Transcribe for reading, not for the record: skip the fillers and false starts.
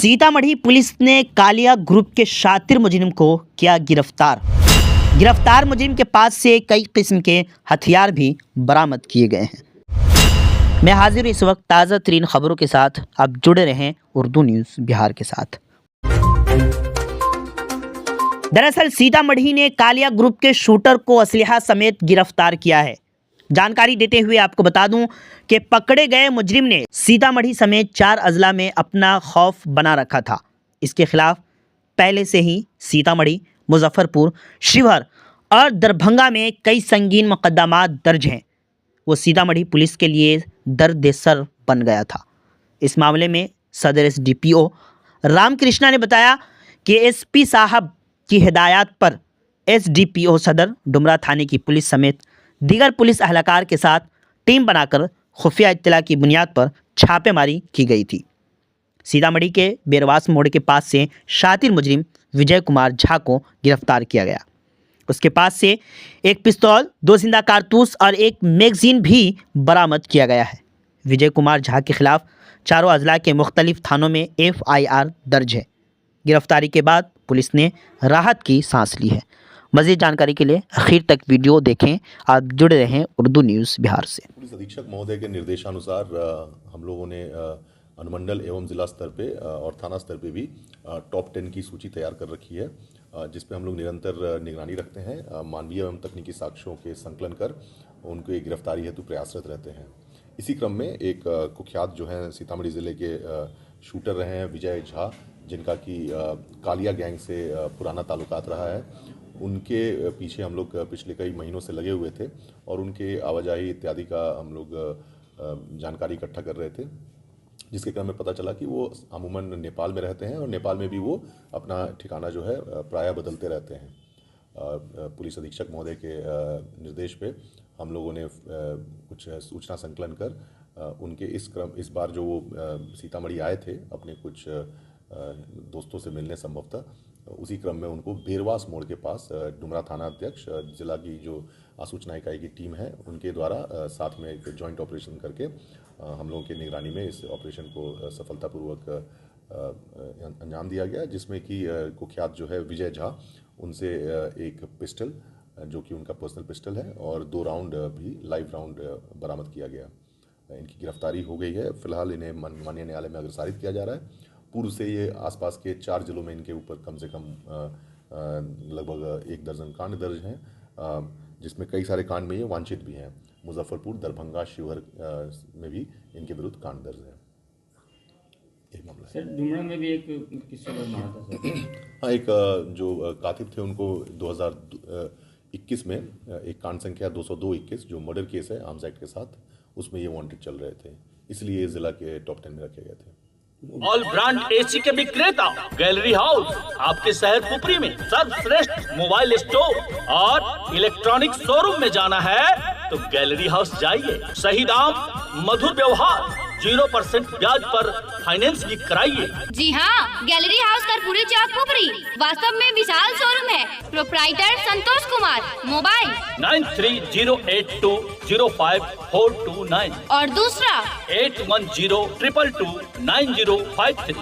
Sitamarhi police ने Kaliya group के शातिर मुजरिम को किया गिरफ्तार मुजरिम के पास से कई किस्म के हथियार भी बरामद किए गए हैं। मैं हाजिर इस वक्त ताज़ा तरीन खबरों के साथ, आप जुड़े रहें उर्दू न्यूज़ बिहार के साथ। दरअसल सीतामढ़ी ने कालिया ग्रुप के शूटर को असलहा समेत गिरफ्तार किया है। जानकारी देते हुए आपको बता दूं कि पकड़े गए मुजरिम ने सीतामढ़ी समेत 4 अजला में अपना खौफ बना रखा था। इसके खिलाफ पहले से ही सीतामढ़ी, मुजफ्फरपुर, शिवहर और दरभंगा में कई संगीन मुकदमात दर्ज हैं। वो सीतामढ़ी पुलिस के लिए दर्द सर बन गया था। इस मामले में सदर SDPO रामकृष्णा ने बताया कि SP साहब की हिदायत पर SDPO सदर डुमरा थाने की पुलिस समेत दीगर पुलिस अहलकार के साथ टीम बनाकर खुफिया इत्तला की बुनियाद पर छापेमारी की गई थी। सीतामढ़ी के बेरवास मोड़ के पास से शातिर मुजरिम विजय कुमार झा को गिरफ्तार किया गया। उसके पास से एक पिस्तौल, 2 जिंदा कारतूस और एक मैगजीन भी बरामद किया गया है। विजय कुमार झा के खिलाफ चारों अजला के मुख्तलिफ थानों में FIR दर्ज है। गिरफ्तारी के बाद पुलिस ने राहत की सांस ली है। मज़ीद जानकारी के लिए आखिर तक वीडियो देखें। आप जुड़े रहें उर्दू न्यूज़ बिहार से। पुलिस अधीक्षक महोदय के निर्देशानुसार हम लोगों ने अनुमंडल एवं जिला स्तर पे और थाना स्तर पे भी टॉप 10 की सूची तैयार कर रखी है, जिस पे हम लोग निरंतर निगरानी रखते हैं। मानवीय एवं तकनीकी साक्ष्यों के संकलन कर उनको गिरफ्तारी हेतु प्रयासरत रहते हैं। इसी क्रम में एक कुख्यात जो है सीतामढ़ी ज़िले के शूटर रहे हैं विजय झा, जिनका कि कालिया गैंग से पुराना ताल्लुकात रहा है, उनके पीछे हम लोग पिछले कई महीनों से लगे हुए थे और उनके आवाजाही इत्यादि का हम लोग जानकारी इकट्ठा कर रहे थे, जिसके क्रम में पता चला कि वो अमूमन नेपाल में रहते हैं और नेपाल में भी वो अपना ठिकाना जो है प्रायः बदलते रहते हैं। पुलिस अधीक्षक महोदय के निर्देश पे हम लोगों ने कुछ सूचना संकलन कर उनके इस बार जो वो सीतामढ़ी आए थे अपने कुछ दोस्तों से मिलने संभवतः, उसी क्रम में उनको बेरवास मोड़ के पास डुमरा थाना अध्यक्ष, जिला की जो आसूचना इकाई की टीम है, उनके द्वारा साथ में एक जॉइंट ऑपरेशन करके हम लोगों की निगरानी में इस ऑपरेशन को सफलतापूर्वक अंजाम दिया गया, जिसमें कि कुख्यात जो है विजय झा, उनसे एक पिस्टल जो कि उनका पर्सनल पिस्टल है और 2 राउंड भी लाइव राउंड बरामद किया गया। इनकी गिरफ्तारी हो गई है। फिलहाल इन्हें माननीय न्यायालय में अग्रसारित किया जा रहा है। पूर्व से ये आसपास के 4 जिलों में इनके ऊपर कम से कम लगभग 1 दर्जन कांड दर्ज हैं, जिसमें कई सारे कांड में ये वांछित भी हैं। मुजफ्फरपुर, दरभंगा, शिवहर में भी इनके विरुद्ध कांड दर्ज है। एक मामला सर डुमरा में भी एक किस्सा मारा था सर। हाँ, एक जो कातिब थे उनको 2021 में एक कांड संख्या 202-21 जो मर्डर केस है आर्म्स एक्ट के साथ, उसमें ये वांटेड चल रहे थे, इसलिए जिला के टॉप 10 में रखे गए थे। ऑल ब्रांड AC के विक्रेता गैलरी हाउस आपके शहर पुपरी में सर्वश्रेष्ठ मोबाइल स्टोर और इलेक्ट्रॉनिक शोरूम में जाना है तो गैलरी हाउस जाइए। सही दाम, मधुर व्यवहार, 0% ब्याज पर फाइनेंस भी कराइए। जी हाँ, गैलरी हाउस कर्पूरी चौक पुपरी वास्तव में विशाल शोरूम है। प्रोप्राइटर संतोष कुमार, मोबाइल 9308205429 और दूसरा 8102229053।